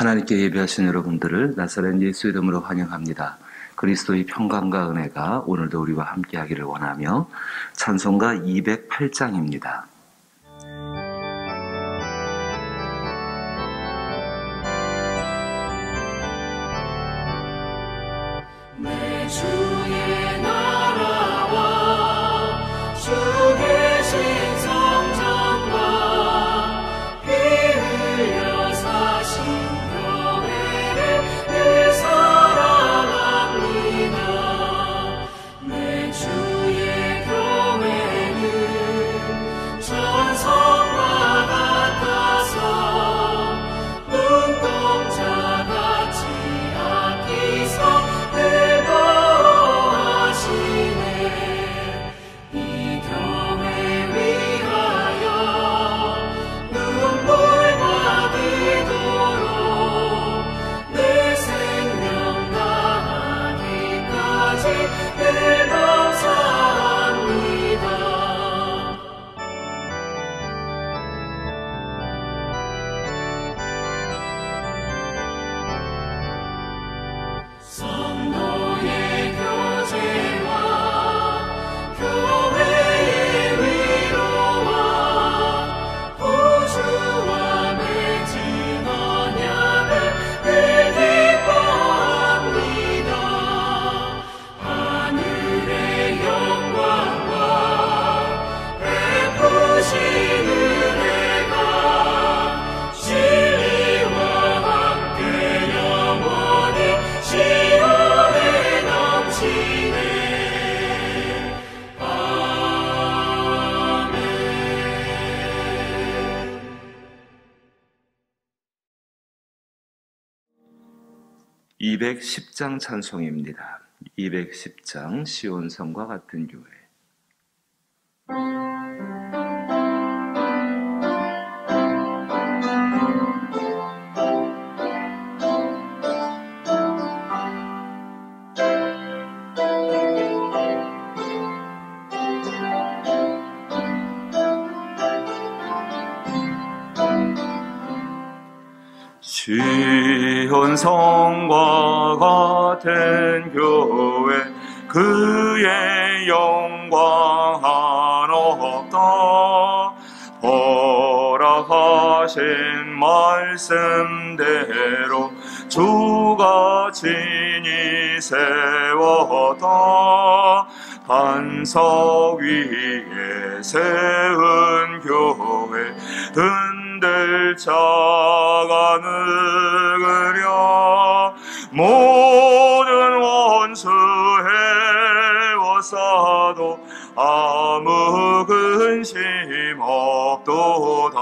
하나님께 예배하신 여러분들을 나사렛 예수 이름으로 환영합니다. 그리스도의 평강과 은혜가 오늘도 우리와 함께하기를 원하며 찬송가 208장입니다. 내 주의 나라와 주 계신 성전과 피 흘려 사신 교회를 늘 사랑합니다. 내 주의 교회는 천성과 같아서 눈동자같이 아끼사 (210장) 찬송입니다. 210장 시온성과 같은 교회. 시온성과 같은 교회 그의 영광 한없다. 허락하신 말씀대로 주가 친히 세웠다. 반석 위에 세운 교회 흔들자가 느그려 모든 원수 해워싸도 아무 근심 없도다.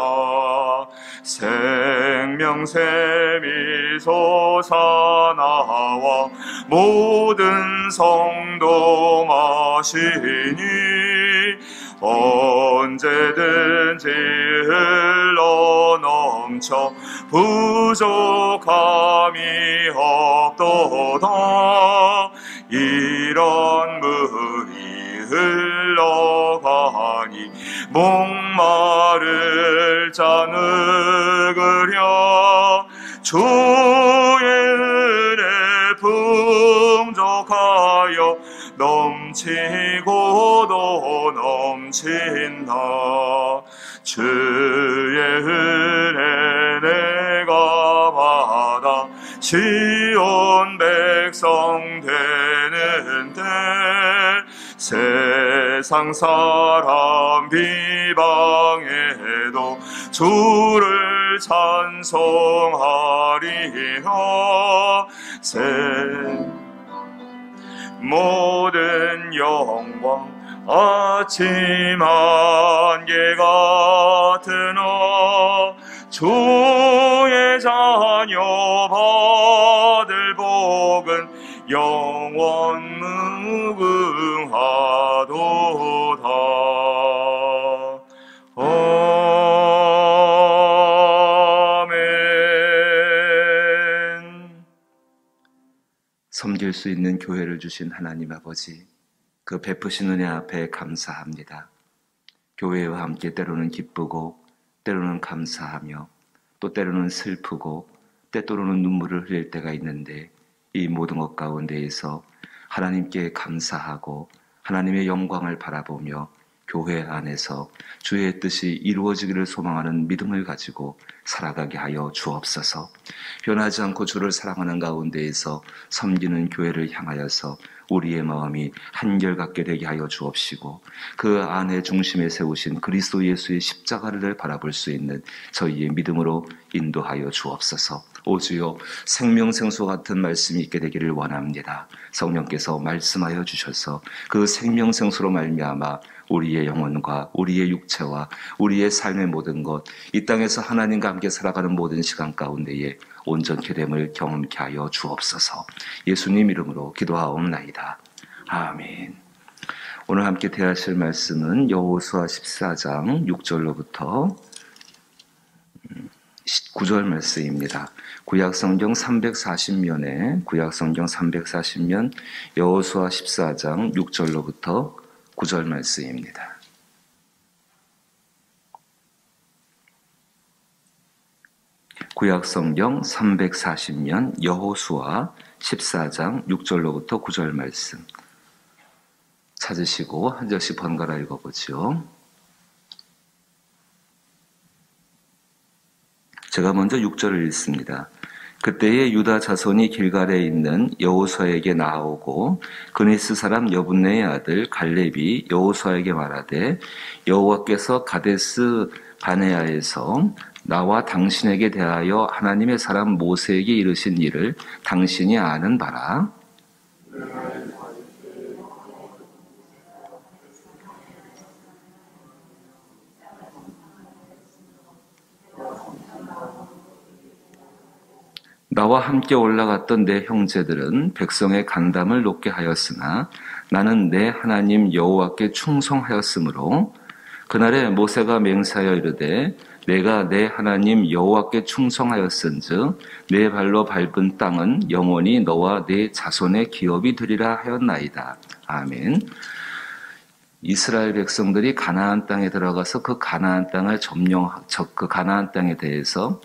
생명샘이 솟아나와 모든 성도 마시니 언제든지 흘러넘쳐 부족함이 없도다. 이런 물이 흘러가니 목마를 자 느그려 주의 은혜 풍족하여 넘치고도 넘친다. 주의 은혜 내가 받아 시온 백성 되는데 세상 사람 비방해도 주를 찬송하리라. 모든 영광 아침 안개 같으나 주의 자녀 받을 복은 영원 무궁하도다. 아멘. 섬길 수 있는 교회를 주신 하나님 아버지, 그 베푸신 은혜 앞에 감사합니다. 교회와 함께 때로는 기쁘고 때로는 감사하며 또 때로는 슬프고 때때로는 눈물을 흘릴 때가 있는데 이 모든 것 가운데에서 하나님께 감사하고 하나님의 영광을 바라보며 교회 안에서 주의 뜻이 이루어지기를 소망하는 믿음을 가지고 살아가게 하여 주옵소서. 변하지 않고 주를 사랑하는 가운데에서 섬기는 교회를 향하여서 우리의 마음이 한결같게 되게 하여 주옵시고 그 안에 중심에 세우신 그리스도 예수의 십자가를 바라볼 수 있는 저희의 믿음으로 인도하여 주옵소서. 오 주여, 생명생수 같은 말씀이 있게 되기를 원합니다. 성령께서 말씀하여 주셔서 그 생명생수로 말미암아 우리의 영혼과 우리의 육체와 우리의 삶의 모든 것, 이 땅에서 하나님과 함께 살아가는 모든 시간 가운데에 온전케 됨을 경험케 하여 주옵소서. 예수님 이름으로 기도하옵나이다. 아멘. 오늘 함께 대하실 말씀은 여호수아 14장 6절로부터 9절 말씀입니다. 구약성경 340면에 구약성경 340면 여호수아 14장 6절로부터 9절 말씀입니다. 구약성경 340면 여호수아 14장 6절로부터 9절 말씀 찾으시고 한 절씩 번갈아 읽어보죠. 제가 먼저 6절을 읽습니다. 그때에 유다 자손이 길갈에 있는 여호수아에게 나아오고 그니스 사람 여분네의 아들 갈렙이 여호수아에게 말하되 여호와께서 가데스 바네아에서 나와 당신에게 대하여 하나님의 사람 모세에게 이르신 일을 당신이 아는 바라. 나와 함께 올라갔던 내 형제들은 백성의 간담을 높게 하였으나 나는 내 하나님 여호와께 충성하였으므로 그날에 모세가 맹세하여 이르되 내가 내 하나님 여호와께 충성하였은즉 내 발로 밟은 땅은 영원히 너와 내 자손의 기업이 되리라 하였나이다. 아멘. 이스라엘 백성들이 가나안 땅에 들어가서 그 가나안 땅을 그 가나안 땅에 대해서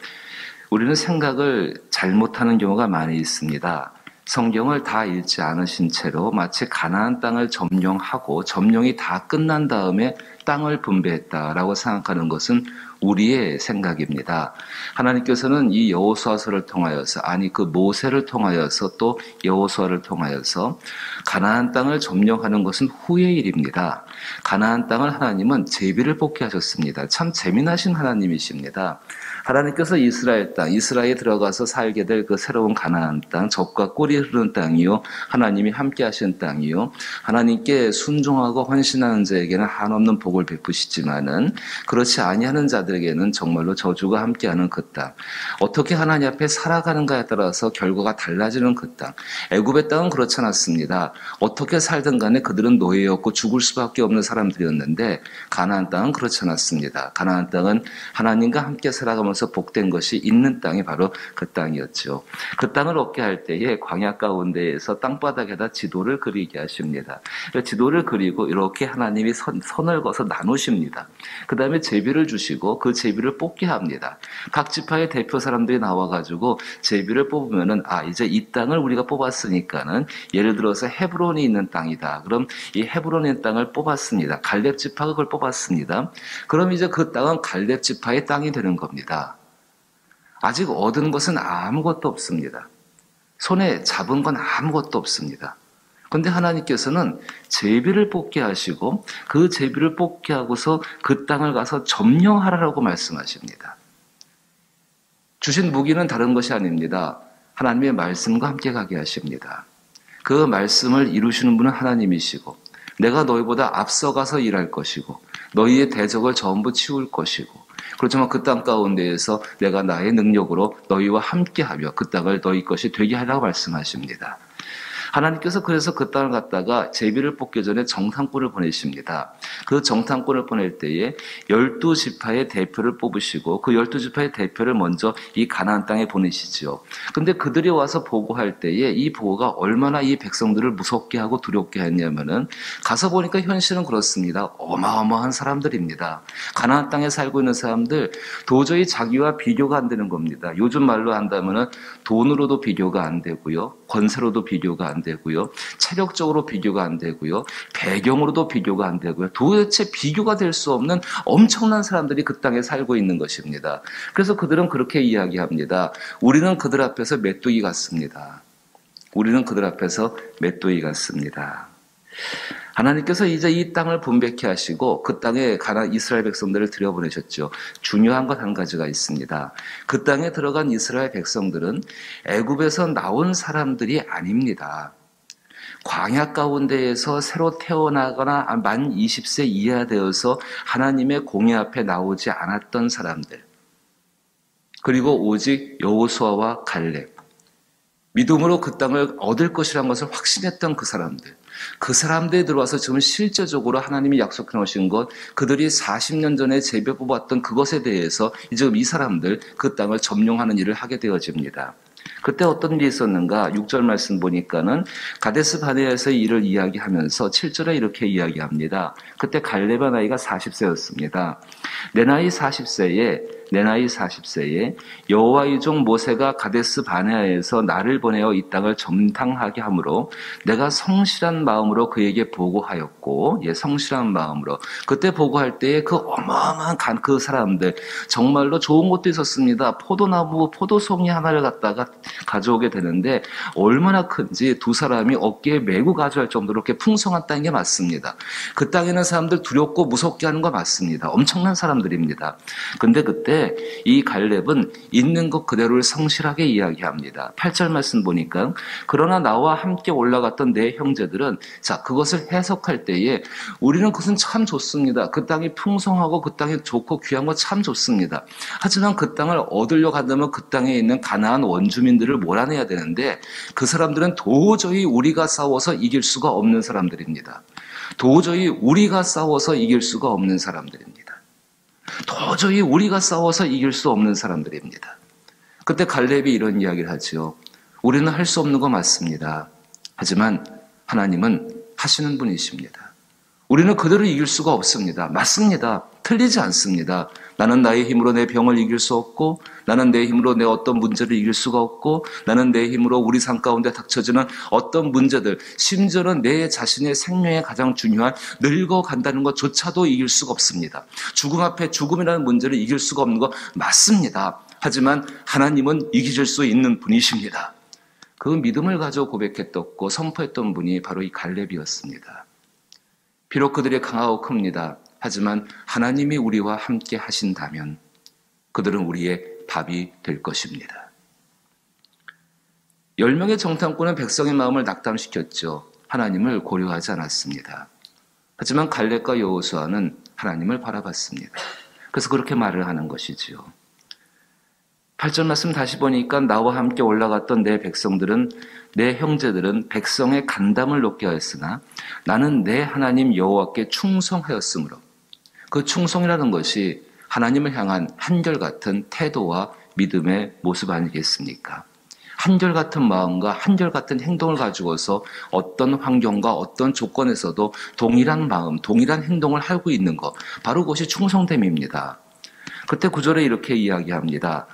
우리는 생각을 잘못하는 경우가 많이 있습니다. 성경을 다 읽지 않으신 채로 마치 가나안 땅을 점령하고 점령이 다 끝난 다음에 땅을 분배했다라고 생각하는 것은 우리의 생각입니다. 하나님께서는 이 여호수아서를 통하여서 그 모세를 통하여서 또 여호수아를 통하여서 가나안 땅을 점령하는 것은 후의 일입니다. 가나안 땅을 하나님은 제비를 뽑게 하셨습니다. 참 재미나신 하나님이십니다. 하나님께서 이스라엘 땅, 이스라엘에 들어가서 살게 될 그 새로운 가나안 땅, 젖과 꿀이 흐르는 땅이요, 하나님이 함께 하신 땅이요, 하나님께 순종하고 헌신하는 자에게는 한없는 복을 베푸시지만은 그렇지 아니하는 자들에게는 정말로 저주가 함께하는 그 땅, 어떻게 하나님 앞에 살아가는가에 따라서 결과가 달라지는 그 땅. 애굽의 땅은 그렇지 않았습니다. 어떻게 살든 간에 그들은 노예였고 죽을 수밖에 없는 사람들이었는데 가나안 땅은 그렇지 않았습니다. 가나안 땅은 하나님과 함께 살아가면서 복된 것이 있는 땅이 바로 그 땅이었죠. 그 땅을 얻게 할 때에 광야 가운데에서 땅바닥에다 지도를 그리게 하십니다. 지도를 그리고 이렇게 하나님이 선을 그어서 나누십니다. 그 다음에 제비를 주시고 그 제비를 뽑게 합니다. 각 지파의 대표 사람들이 나와가지고 제비를 뽑으면은 이제 이 땅을 우리가 뽑았으니까는 예를 들어서 헤브론이 있는 땅이다. 그럼 이 헤브론의 땅을 뽑았습니다. 갈렙 지파가 그걸 뽑았습니다. 그럼 이제 그 땅은 갈렙 지파의 땅이 되는 겁니다. 아직 얻은 것은 아무것도 없습니다. 손에 잡은 건 아무것도 없습니다. 그런데 하나님께서는 제비를 뽑게 하시고 그 제비를 뽑게 하고서 그 땅을 가서 점령하라고 말씀하십니다. 주신 무기는 다른 것이 아닙니다. 하나님의 말씀과 함께 가게 하십니다. 그 말씀을 이루시는 분은 하나님이시고 내가 너희보다 앞서가서 일할 것이고 너희의 대적을 전부 치울 것이고 그렇지만 그 땅 가운데에서 내가 나의 능력으로 너희와 함께하며 그 땅을 너희 것이 되게 하라고 말씀하십니다. 하나님께서 그래서 그 땅을 갖다가 제비를 뽑기 전에 정탐꾼을 보내십니다. 그 정탐꾼을 보낼 때에 12지파의 대표를 뽑으시고 그 12지파의 대표를 먼저 이 가나안 땅에 보내시지요. 근데 그들이 와서 보고할 때에 이 보고가 얼마나 이 백성들을 무섭게 하고 두렵게 했냐면은 가서 보니까 현실은 그렇습니다. 어마어마한 사람들입니다. 가나안 땅에 살고 있는 사람들 도저히 자기와 비교가 안 되는 겁니다. 요즘 말로 한다면은 돈으로도 비교가 안 되고요. 권세로도 비교가 안 되고요. 체력적으로 비교가 안 되고요. 배경으로도 비교가 안 되고요. 도대체 비교가 될 수 없는 엄청난 사람들이 그 땅에 살고 있는 것입니다. 그래서 그들은 그렇게 이야기합니다. 우리는 그들 앞에서 메뚜기 같습니다. 우리는 그들 앞에서 메뚜기 같습니다. 하나님께서 이제 이 땅을 분배케 하시고 그 땅에 가나안 이스라엘 백성들을 들여보내셨죠. 중요한 것 한 가지가 있습니다. 그 땅에 들어간 이스라엘 백성들은 애굽에서 나온 사람들이 아닙니다. 광야 가운데에서 새로 태어나거나 만 20세 이하 되어서 하나님의 공의 앞에 나오지 않았던 사람들, 그리고 오직 여호수아와 갈렙, 믿음으로 그 땅을 얻을 것이라는 것을 확신했던 그 사람들이 들어와서 지금 실제적으로 하나님이 약속해 놓으신 것, 그들이 40년 전에 제비 뽑았던 그것에 대해서 이제 이 사람들 그 땅을 점령하는 일을 하게 되어집니다. 그때 어떤 일이 있었는가? 6절 말씀 보니까는 가데스 바네아에서 일을 이야기하면서 7절에 이렇게 이야기합니다. 그때 갈렙의 나이가 40세였습니다. 내 나이 40세에 여호와의 종 모세가 가데스 바네아에서 나를 보내어 이 땅을 점탕하게 하므로 내가 성실한 마음으로 그에게 보고하였고, 성실한 마음으로 그때 보고할 때에 그 어마어마한 그 사람들 정말로 좋은 것도 있었습니다. 포도나무, 포도송이 하나를 갖다가 가져오게 되는데 얼마나 큰지 두 사람이 어깨에 메고 가져갈 정도로 이렇게 풍성한 땅인 게 맞습니다. 그 땅에는 사람들 두렵고 무섭게 하는 거 맞습니다. 엄청난 사람들입니다. 근데 그때 이 갈렙은 있는 것 그대로를 성실하게 이야기합니다. 8절 말씀 보니까 그러나 나와 함께 올라갔던 내 형제들은 자, 그것을 해석할 때에 우리는 그것은 참 좋습니다. 그 땅이 풍성하고 그 땅이 좋고 귀한 거 참 좋습니다. 하지만 그 땅을 얻으려고 한다면 그 땅에 있는 가나안 원주민들을 몰아내야 되는데 그 사람들은 도저히 우리가 싸워서 이길 수가 없는 사람들입니다. 도저히 우리가 싸워서 이길 수가 없는 사람들입니다. 도저히 우리가 싸워서 이길 수 없는 사람들입니다. 그때 갈렙이 이런 이야기를 하죠. 우리는 할 수 없는 거 맞습니다. 하지만 하나님은 하시는 분이십니다. 우리는 그들을 이길 수가 없습니다. 맞습니다. 틀리지 않습니다. 나는 나의 힘으로 내 병을 이길 수 없고, 나는 내 힘으로 내 어떤 문제를 이길 수가 없고, 나는 내 힘으로 우리 삶 가운데 닥쳐지는 어떤 문제들, 심지어는 내 자신의 생명에 가장 중요한 늙어간다는 것조차도 이길 수가 없습니다. 죽음 앞에 죽음이라는 문제를 이길 수가 없는 거 맞습니다. 하지만 하나님은 이기실 수 있는 분이십니다. 그 믿음을 가지고 고백했었고 선포했던 분이 바로 이 갈렙이었습니다. 비록 그들이 강하고 큽니다. 하지만 하나님이 우리와 함께 하신다면 그들은 우리의 밥이 될 것입니다. 10명의 정탐꾼은 백성의 마음을 낙담시켰죠. 하나님을 고려하지 않았습니다. 하지만 갈렙과 여호수아는 하나님을 바라봤습니다. 그래서 그렇게 말을 하는 것이지요. 8절 말씀 다시 보니까 나와 함께 올라갔던 내 형제들은 백성의 간담을 높게 하였으나 나는 내 하나님 여호와께 충성하였으므로, 그 충성이라는 것이 하나님을 향한 한결같은 태도와 믿음의 모습 아니겠습니까? 한결같은 마음과 한결같은 행동을 가지고서 어떤 환경과 어떤 조건에서도 동일한 마음, 동일한 행동을 하고 있는 것, 바로 그것이 충성됨입니다. 그때 9절에 이렇게 이야기합니다.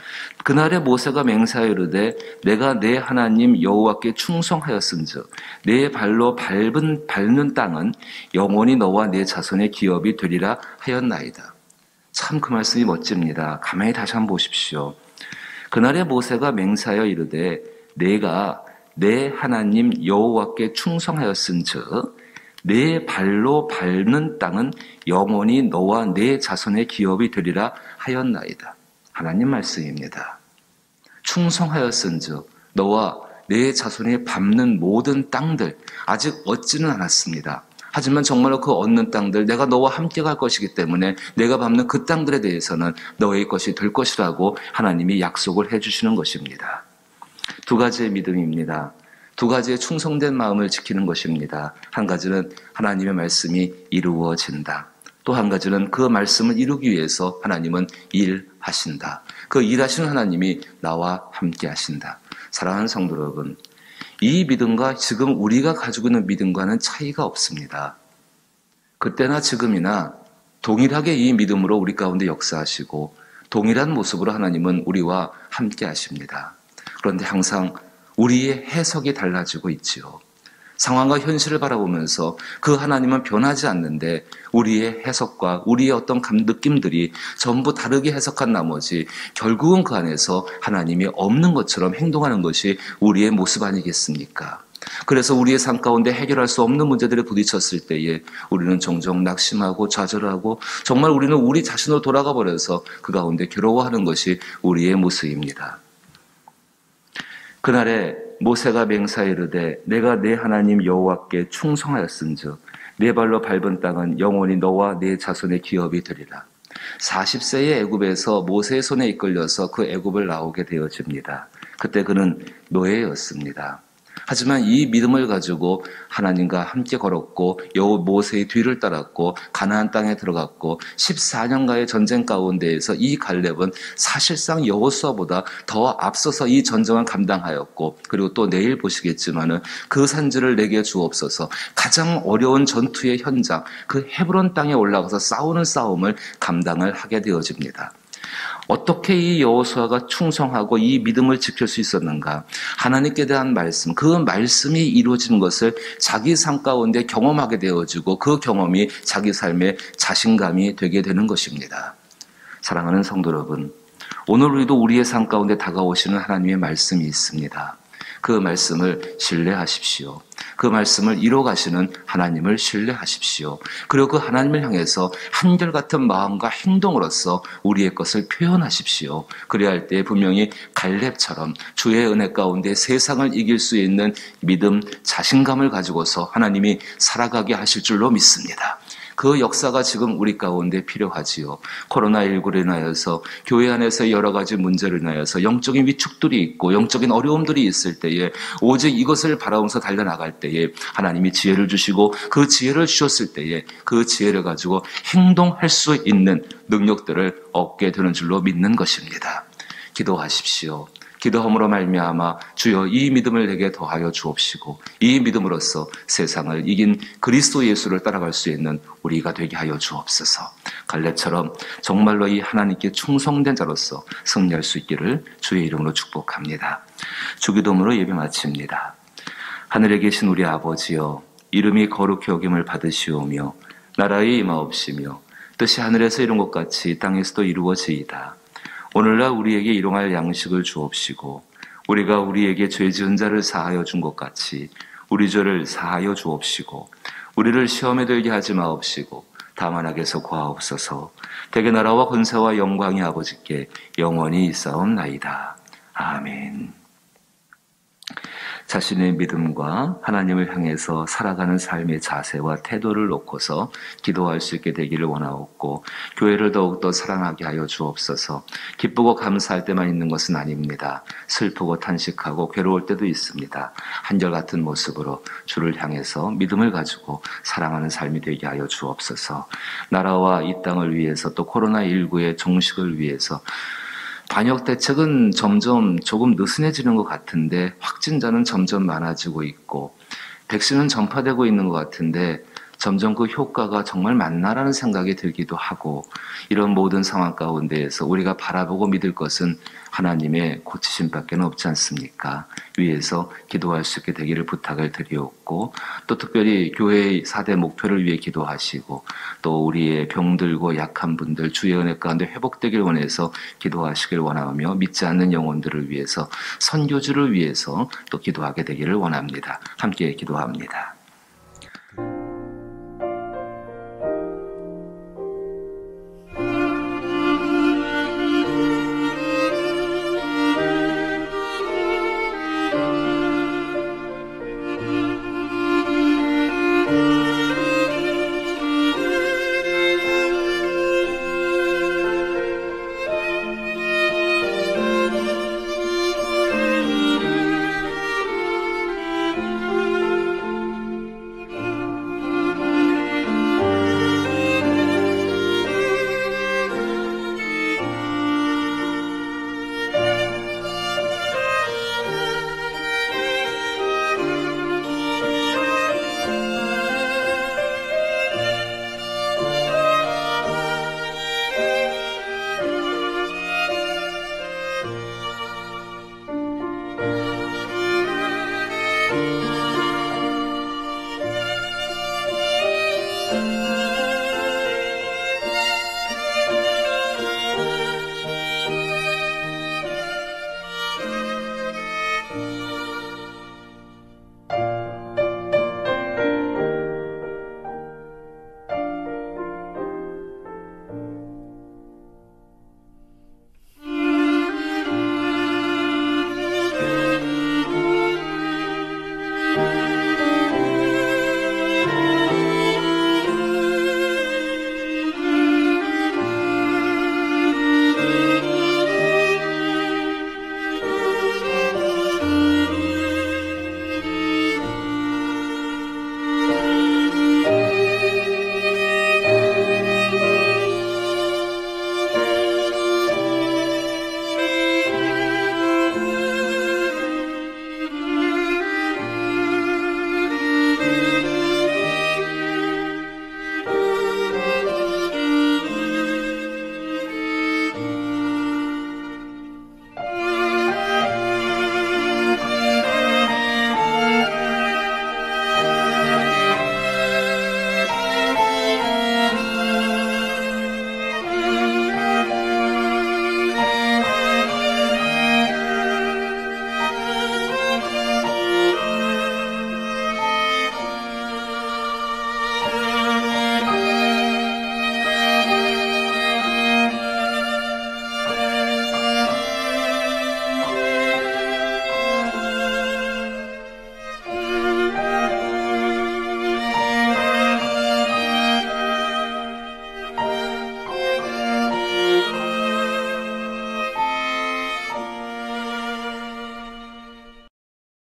그날에 모세가 맹세하여 이르되 내가 내 하나님 여호와께 충성하였은즉 내 발로 밟는 땅은 영원히 너와 내 자손의 기업이 되리라 하였나이다. 참 그 말씀이 멋집니다. 가만히 다시 한번 보십시오. 그날에 모세가 맹세하여 이르되 내가 내 하나님 여호와께 충성하였은즉 내 발로 밟는 땅은 영원히 너와 내 자손의 기업이 되리라 하였나이다. 하나님 말씀입니다. 충성하였은즉 너와 내 자손이 밟는 모든 땅들 아직 얻지는 않았습니다. 하지만 정말로 그 얻는 땅들 내가 너와 함께 갈 것이기 때문에 내가 밟는 그 땅들에 대해서는 너의 것이 될 것이라고 하나님이 약속을 해주시는 것입니다. 두 가지의 믿음입니다. 두 가지의 충성된 마음을 지키는 것입니다. 한 가지는 하나님의 말씀이 이루어진다. 또 한 가지는 그 말씀을 이루기 위해서 하나님은 일하신다. 그 일하시는 하나님이 나와 함께 하신다. 사랑하는 성도 여러분, 이 믿음과 지금 우리가 가지고 있는 믿음과는 차이가 없습니다. 그때나 지금이나 동일하게 이 믿음으로 우리 가운데 역사하시고 동일한 모습으로 하나님은 우리와 함께 하십니다. 그런데 항상 우리의 해석이 달라지고 있지요. 상황과 현실을 바라보면서 그 하나님은 변하지 않는데 우리의 해석과 우리의 어떤 느낌들이 전부 다르게 해석한 나머지 결국은 그 안에서 하나님이 없는 것처럼 행동하는 것이 우리의 모습 아니겠습니까? 그래서 우리의 삶 가운데 해결할 수 없는 문제들에 부딪혔을 때에 우리는 종종 낙심하고 좌절하고 정말 우리는 우리 자신으로 돌아가 버려서 그 가운데 괴로워하는 것이 우리의 모습입니다. 그날에 모세가 맹세하여 이르되 내가 내 하나님 여호와께 충성하였은즉 내 발로 밟은 땅은 영원히 너와 내 자손의 기업이 되리라. 40세의 애굽에서 모세의 손에 이끌려서 그 애굽을 나오게 되어집니다. 그때 그는 노예였습니다. 하지만 이 믿음을 가지고 하나님과 함께 걸었고 모세의 뒤를 따랐고 가나안 땅에 들어갔고 14년간의 전쟁 가운데에서 이 갈렙은 사실상 여호수아보다 더 앞서서 이 전쟁을 감당하였고 그리고 또 내일 보시겠지만은 그 산지를 내게 주옵소서 가장 어려운 전투의 현장 그 헤브론 땅에 올라가서 싸우는 싸움을 감당을 하게 되어집니다. 어떻게 이 여호수아가 충성하고 이 믿음을 지킬 수 있었는가? 하나님께 대한 말씀, 그 말씀이 이루어지는 것을 자기 삶 가운데 경험하게 되어지고 그 경험이 자기 삶의 자신감이 되게 되는 것입니다. 사랑하는 성도 여러분, 오늘 우리도 우리의 삶 가운데 다가오시는 하나님의 말씀이 있습니다. 그 말씀을 신뢰하십시오. 그 말씀을 이뤄가시는 하나님을 신뢰하십시오. 그리고 그 하나님을 향해서 한결같은 마음과 행동으로서 우리의 것을 표현하십시오. 그래야 할 때 분명히 갈렙처럼 주의 은혜 가운데 세상을 이길 수 있는 믿음, 자신감을 가지고서 하나님이 살아가게 하실 줄로 믿습니다. 그 역사가 지금 우리 가운데 필요하지요. 코로나19로 인하여서 교회 안에서 여러 가지 문제로 인하여서 영적인 위축들이 있고 영적인 어려움들이 있을 때에 오직 이것을 바라보면서 달려나갈 때에 하나님이 지혜를 주시고 그 지혜를 주셨을 때에 그 지혜를 가지고 행동할 수 있는 능력들을 얻게 되는 줄로 믿는 것입니다. 기도하십시오. 기도함으로 말미암아 주여 이 믿음을 내게 더하여 주옵시고 이 믿음으로써 세상을 이긴 그리스도 예수를 따라갈 수 있는 우리가 되게 하여 주옵소서. 갈렙처럼 정말로 이 하나님께 충성된 자로서 승리할 수 있기를 주의 이름으로 축복합니다. 주기도문으로 예배 마칩니다. 하늘에 계신 우리 아버지여, 이름이 거룩히 여김을 받으시오며 나라의 임하옵시며 뜻이 하늘에서 이룬 것 같이 땅에서도 이루어지이다. 오늘날 우리에게 일용할 양식을 주옵시고 우리가 우리에게 죄 지은 자를 사하여 준 것 같이 우리 죄를 사하여 주옵시고 우리를 시험에 들게 하지 마옵시고 다만 악에서 구하옵소서. 대개 나라와 권세와 영광이 아버지께 영원히 있사옵나이다. 아멘. 자신의 믿음과 하나님을 향해서 살아가는 삶의 자세와 태도를 놓고서 기도할 수 있게 되기를 원하옵고 교회를 더욱더 사랑하게 하여 주옵소서. 기쁘고 감사할 때만 있는 것은 아닙니다. 슬프고 탄식하고 괴로울 때도 있습니다. 한결같은 모습으로 주를 향해서 믿음을 가지고 사랑하는 삶이 되게 하여 주옵소서. 나라와 이 땅을 위해서 또 코로나19의 종식을 위해서 방역 대책은 점점 조금 느슨해지는 것 같은데 확진자는 점점 많아지고 있고 백신은 전파되고 있는 것 같은데 점점 그 효과가 정말 맞나라는 생각이 들기도 하고 이런 모든 상황 가운데에서 우리가 바라보고 믿을 것은 하나님의 고치심밖에 없지 않습니까? 위에서 기도할 수 있게 되기를 부탁을 드리옵고 또 특별히 교회의 4대 목표를 위해 기도하시고 또 우리의 병들고 약한 분들 주의 은혜 가운데 회복되길 원해서 기도하시길 원하며 믿지 않는 영혼들을 위해서 선교주를 위해서 또 기도하게 되기를 원합니다. 함께 기도합니다.